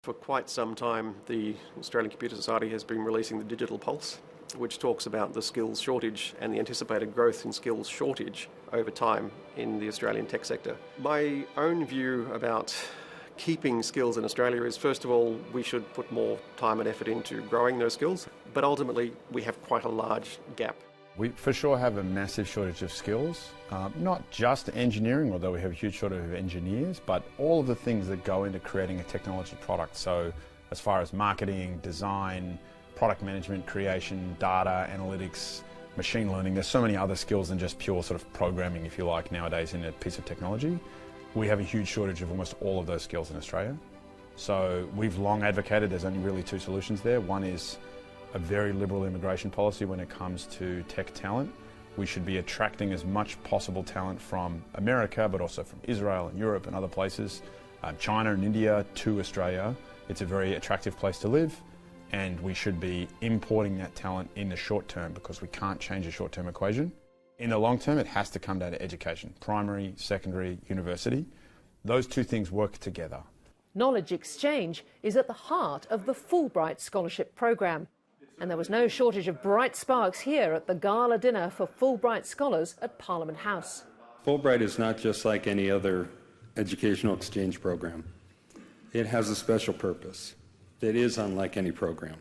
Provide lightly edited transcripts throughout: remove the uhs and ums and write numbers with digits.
For quite some time, the Australian Computer Society has been releasing the Digital Pulse, which talks about the skills shortage and the anticipated growth in skills shortage over time in the Australian tech sector. My own view about keeping skills in Australia is, first of all, we should put more time and effort into growing those skills, but ultimately we have quite a large gap. We for sure have a massive shortage of skills, not just engineering, although we have a huge shortage of engineers, but all of the things that go into creating a technology product. So as far as marketing, design, product management, creation, data, analytics, machine learning, there's so many other skills than just pure sort of programming, if you like, nowadays in a piece of technology. We have a huge shortage of almost all of those skills in Australia. So we've long advocated there's only really two solutions there. One is a very liberal immigration policy when it comes to tech talent. We should be attracting as much possible talent from America, but also from Israel and Europe and other places, China and India to Australia. It's a very attractive place to live, and we should be importing that talent in the short term because we can't change the short-term equation. In the long term, it has to come down to education, primary, secondary, university. Those two things work together. Knowledge exchange is at the heart of the Fulbright Scholarship Program. And there was no shortage of bright sparks here at the gala dinner for Fulbright scholars at Parliament House. Fulbright is not just like any other educational exchange program. It has a special purpose. It is unlike any program.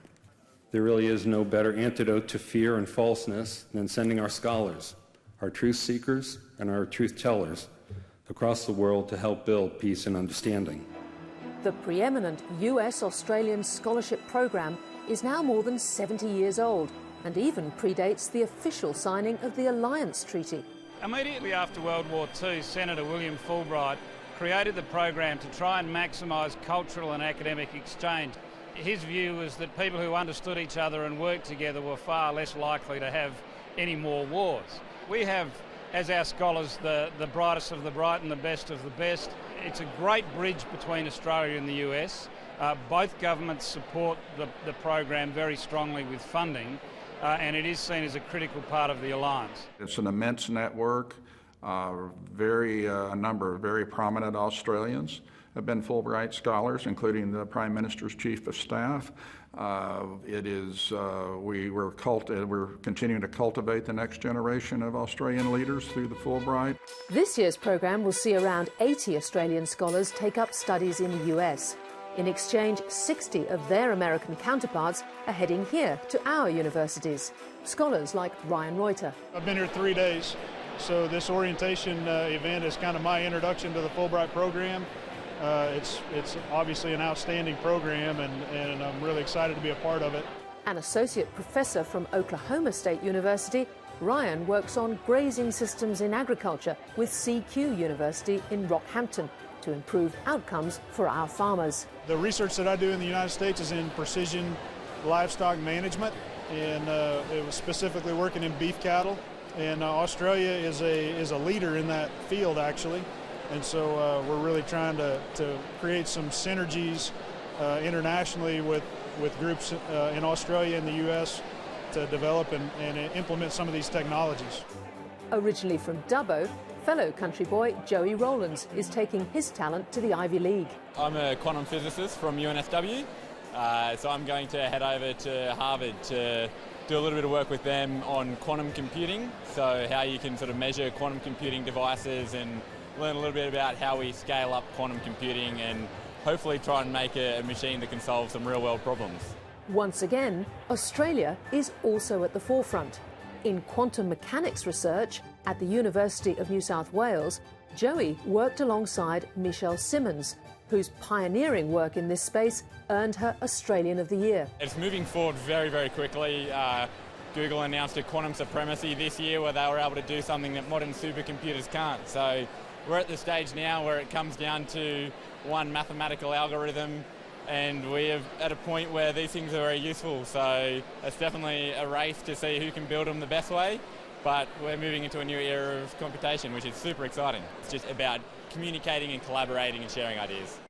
There really is no better antidote to fear and falseness than sending our scholars, our truth seekers, and our truth tellers across the world to help build peace and understanding. The preeminent US-Australian scholarship program is now more than 70 years old and even predates the official signing of the Alliance Treaty. Immediately after World War II, Senator William Fulbright created the program to try and maximise cultural and academic exchange. His view was that people who understood each other and worked together were far less likely to have any more wars. We have, as our scholars, the brightest of the bright and the best of the best. It's a great bridge between Australia and the US. Both governments support the program very strongly with funding, and it is seen as a critical part of the alliance. It's an immense network. A number of very prominent Australians have been Fulbright scholars, including the Prime Minister's Chief of Staff. We're continuing to cultivate the next generation of Australian leaders through the Fulbright. This year's program will see around 80 Australian scholars take up studies in the US. In exchange, 60 of their American counterparts are heading here to our universities. Scholars like Ryan Reuter. I've been here 3 days, so this orientation event is kind of my introduction to the Fulbright program. It's obviously an outstanding program, and I'm really excited to be a part of it. An associate professor from Oklahoma State University, Ryan works on grazing systems in agriculture with CQ University in Rockhampton to improve outcomes for our farmers. The research that I do in the United States is in precision livestock management, and it was specifically working in beef cattle. And Australia is a leader in that field, actually. And so we're really trying to create some synergies internationally with groups in Australia and the U.S. to develop and implement some of these technologies. Originally from Dubbo, fellow country boy Joey Rowlands is taking his talent to the Ivy League. I'm a quantum physicist from UNSW, so I'm going to head over to Harvard to do a little bit of work with them on quantum computing, so how you can sort of measure quantum computing devices and learn a little bit about how we scale up quantum computing and hopefully try and make a machine that can solve some real-world problems. Once again, Australia is also at the forefront. In quantum mechanics research at the University of New South Wales, Joey worked alongside Michelle Simmons, whose pioneering work in this space earned her Australian of the Year. It's moving forward very, very quickly. Google announced a quantum supremacy this year where they were able to do something that modern supercomputers can't. So we're at the stage now where it comes down to one mathematical algorithm, and we're at a point where these things are very useful. So it's definitely a race to see who can build them the best way, but we're moving into a new era of computation, which is super exciting. It's just about communicating and collaborating and sharing ideas.